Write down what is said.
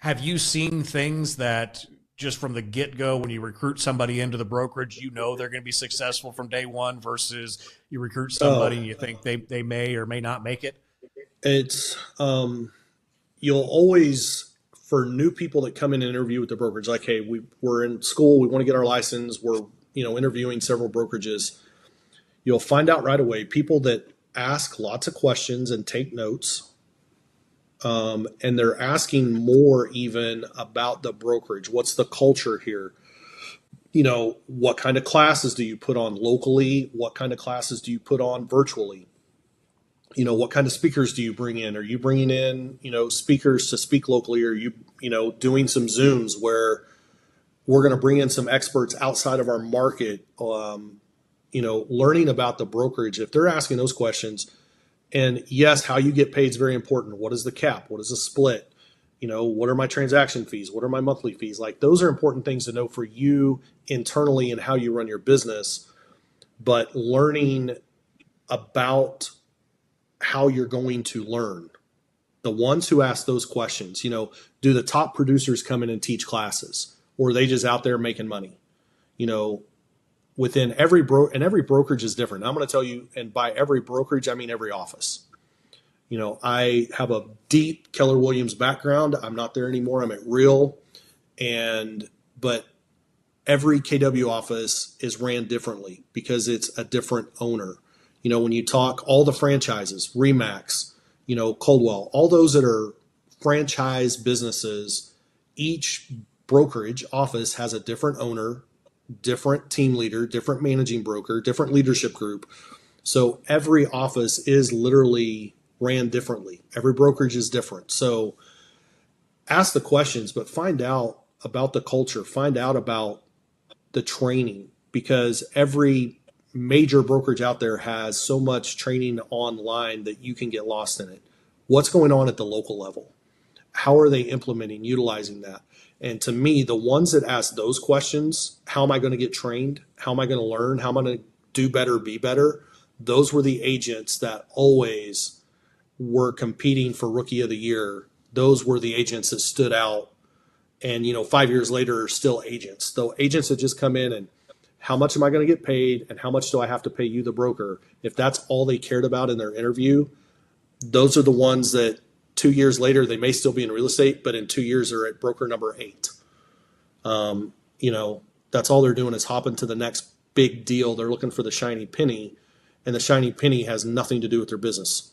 Have you seen things that just from the get go, when you recruit somebody into the brokerage, you know they're going to be successful from day one versus you recruit somebody Oh, and you think they may or may not make it? it's you'll always, for new people that come in and interview with the brokerage, like, hey, we're in school, we want to get our license, we're interviewing several brokerages. You'll find out right away people that ask lots of questions and take notes, and they're asking more even about the brokerage. What's the culture here? What kind of classes do you put on locally? What kind of classes do you put on virtually? What kind of speakers do you bring in? Are you bringing in, speakers to speak locally? Are you, doing some Zooms where we're going to bring in some experts outside of our market? Learning about the brokerage. If they're asking those questions, and yes, how you get paid is very important. What is the cap? What is the split? What are my transaction fees? What are my monthly fees? Like, those are important things to know for you internally and how you run your business. But learning about how you're going to learn. The ones who ask those questions, do the top producers come in and teach classes, or are they just out there making money? You know, within and every brokerage is different. I'm going to tell you, and by every brokerage, I mean every office. I have a deep Keller Williams background. I'm not there anymore. I'm at Real, but every KW office is ran differently because it's a different owner. When you talk all the franchises, Remax, Coldwell, all those that are franchise businesses, each brokerage office has a different owner, different team leader, different managing broker, different leadership group. So every office is literally ran differently. Every brokerage is different. So ask the questions, but find out about the culture, find out about the training, because every major brokerage out there has so much training online that you can get lost in it. What's going on at the local level? How are they implementing, utilizing that? And to me, the ones that ask those questions, how am I going to get trained? How am I going to learn? How am I going to do better, be better? Those were the agents that always were competing for Rookie of the Year. Those were the agents that stood out, and 5 years later are still agents. Though agents that just come in and, how much am I going to get paid and how much do I have to pay you, the broker? If that's all they cared about in their interview, those are the ones that 2 years later, they may still be in real estate, but in 2 years they're at broker number 8. That's all they're doing is hopping to the next big deal. They're looking for the shiny penny, and the shiny penny has nothing to do with their business.